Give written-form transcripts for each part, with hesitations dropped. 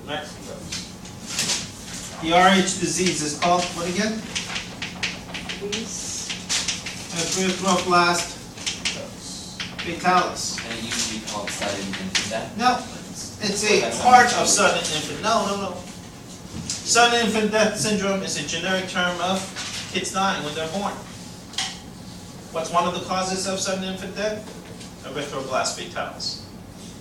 Right? The RH disease is called, what again? Erythroblast fetalis. And it usually called sudden infant death. No, it's a part of sudden infant, no. Sudden infant death syndrome is a generic term of kids dying when they're born. What's one of the causes of sudden infant death? Erythroblast fetalis.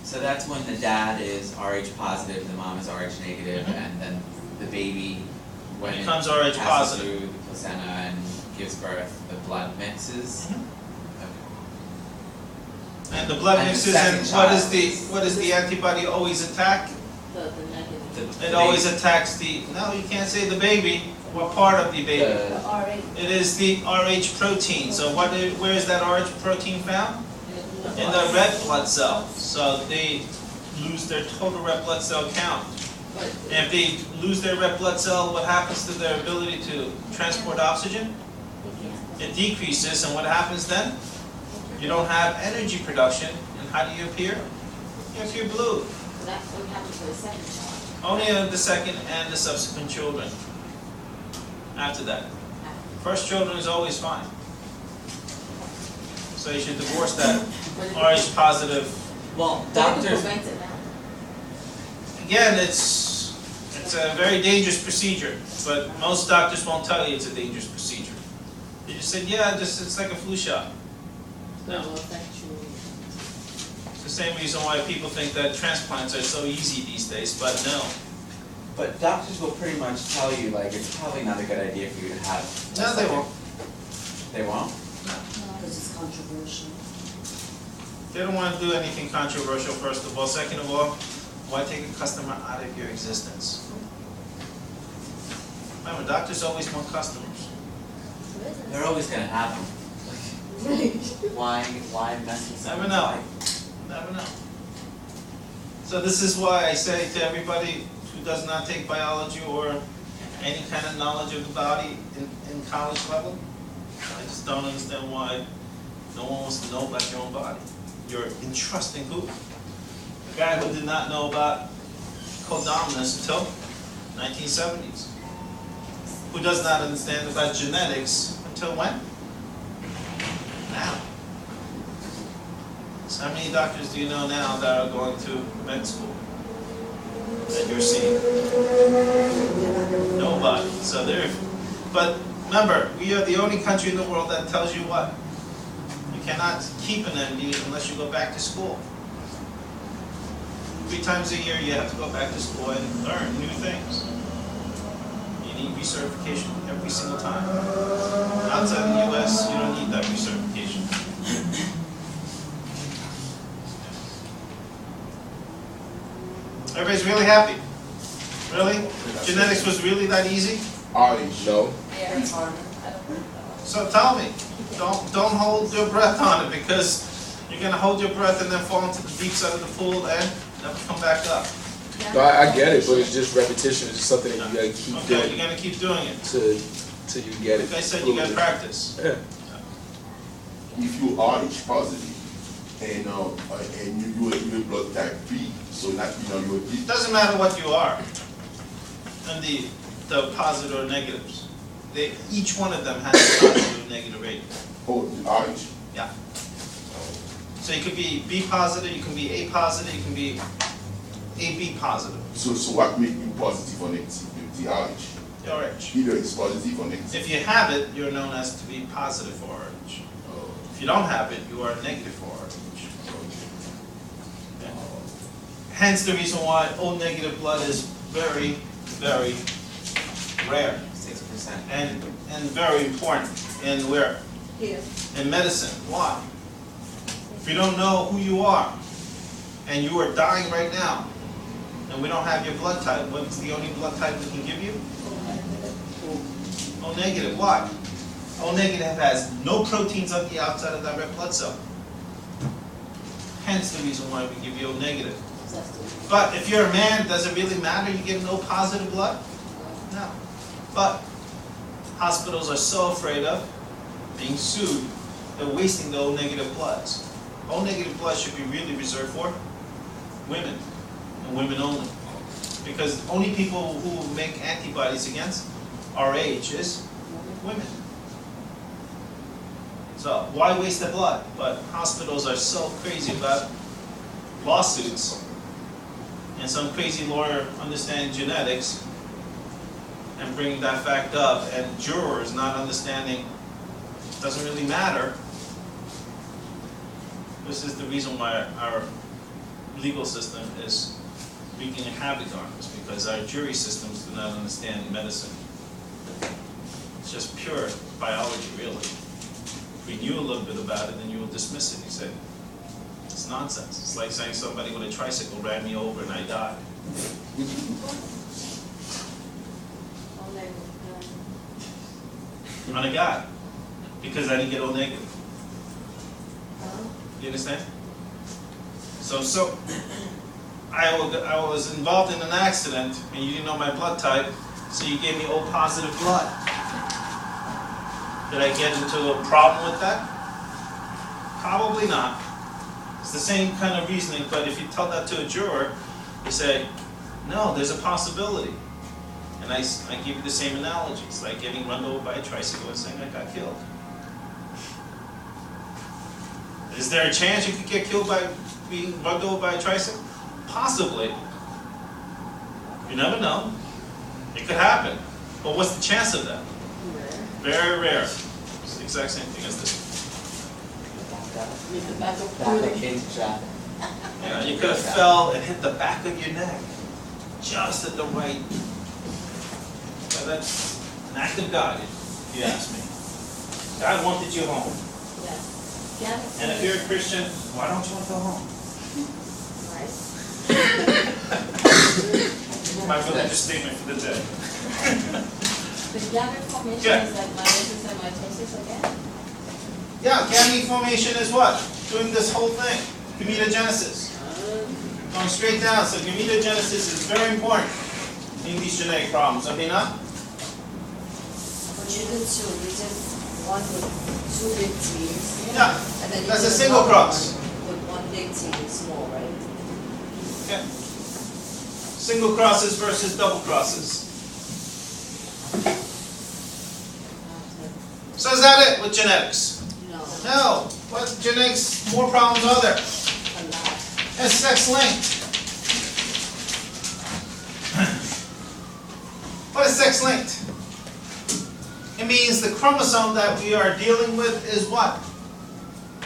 So that's when the dad is Rh positive, the mom is Rh negative, and then the baby, when it becomes Rh passes positive through the placenta and gives birth, the blood mixes. And the blood And the mixes, second and child what does the antibody always attack? The negative. It always attacks the, no, you can't say the baby. What part of the baby? The RH. It is the Rh protein. So where is that Rh protein found? In the red blood cell. So they lose their total red blood cell count. And if they lose their red blood cell, what happens to their ability to transport oxygen? It decreases, and what happens then? You don't have energy production, and how do you appear? You appear blue. So that's what happens for the second child. Only the second and the subsequent children. After that. First children is always fine. So you should divorce that Rh positive. Well, Doctors doctors, prevent it now. Again, it's a very dangerous procedure, but most doctors won't tell you it's a dangerous procedure. They just said, yeah, it's like a flu shot. It will affect you. It's the same reason why people think that transplants are so easy these days, but no. but doctors will pretty much tell you, like, it's probably not a good idea for you to have. No, they won't. They won't? Because it's controversial. They don't want to do anything controversial, first of all. Second of all, why take a customer out of your existence? Remember, doctors always want customers. They're always gonna have them. Why mess with Never someone's know. life? Never know. So this is why I say to everybody who does not take biology or any kind of knowledge of the body in college level, I just don't understand why no one wants to know about your own body. You're entrusting who? The guy who did not know about codominance until 1970s. Who does not understand about genetics until when? Now. So how many doctors do you know now that are going to med school that you're seeing? Nobody. So but remember, we are the only country in the world that tells you what? You cannot keep an MD unless you go back to school. 3 times a year you have to go back to school and learn new things. You need recertification every single time. Outside the US, you don't need that recertification. Everybody's really happy. Really? Genetics was really that easy? No. Yeah, it's harder. I don't know. So tell me, don't hold your breath on it, because you're gonna hold your breath and then fall into the deep side of the pool and never come back up. No, I get it, but it's just repetition. It's just something that you gotta keep Okay, doing you're gonna keep doing it. till you get it. Like I said, you gotta practice. Yeah. If you are H positive and you're blood type B, so that you're It doesn't matter what you are, and the positive or negatives. Each one of them has a positive or negative rate. RH. Yeah. So you could be B positive, you can be A positive, you can be AB positive. So what makes you positive or negative with the RH? The RH. Either it's positive or negative. If you have it, you're known as to be positive for RH. If you don't have it, you are negative for RH. Yeah. Hence the reason why O negative blood is very, very rare 6%. and very important in where? Here. In medicine. Why? If you don't know who you are and you are dying right now and we don't have your blood type, what's the only blood type we can give you? O negative. Why? O negative has no proteins on the outside of that red blood cell. Hence the reason why we give you O negative. But if you're a man, does it really matter you give no positive blood? No. But hospitals are so afraid of being sued, they're wasting the O negative bloods. O negative blood should be really reserved for women, and women only. because only people who make antibodies against Rh is women. So why waste the blood? But hospitals are so crazy about lawsuits, and some crazy lawyer understanding genetics and bringing that fact up, and jurors not understanding it doesn't really matter. This is the reason why our legal system is wreaking havoc on us, because our jury systems do not understand medicine. It's just pure biology, really. If we knew a little bit about it, then you would dismiss it. You say, it's nonsense. It's like saying somebody with a tricycle ran me over and I died. On a guy, because I didn't get O negative. You understand? So I was involved in an accident, and you didn't know my blood type, so you gave me O positive blood. Did I get into a problem with that? Probably not. It's the same kind of reasoning, but if you tell that to a juror, you say, no, there's a possibility. And I give you the same analogy. It's like getting run over by a tricycle and saying I got killed. Is there a chance you could get killed by being run over by a tricycle? Possibly. You never know. It could happen. But what's the chance of that? Very rare. It's the exact same thing as this. With the back of You could have fell and hit the back of your neck. Just at the right. But that's an act of God, if you ask me. God wanted you home. Yeah. And if you're a Christian, why don't you want to go home? Right. My religious statement for the day. The gamete formation Yeah. is like meiosis and mitosis again? Yeah, gamete formation is what? Doing this whole thing. Gametogenesis. Going straight down. So gametogenesis is very important in these genetic problems. Are they not? But you did two, you did one with two big T's. Yeah. And then you That's did a single another cross. one with one big T and small, right? Yeah. Single crosses versus double crosses. So is that it with genetics? No, No. What genetics, more problems are there? a lot. And sex linked. What is sex linked? It means the chromosome that we are dealing with is what?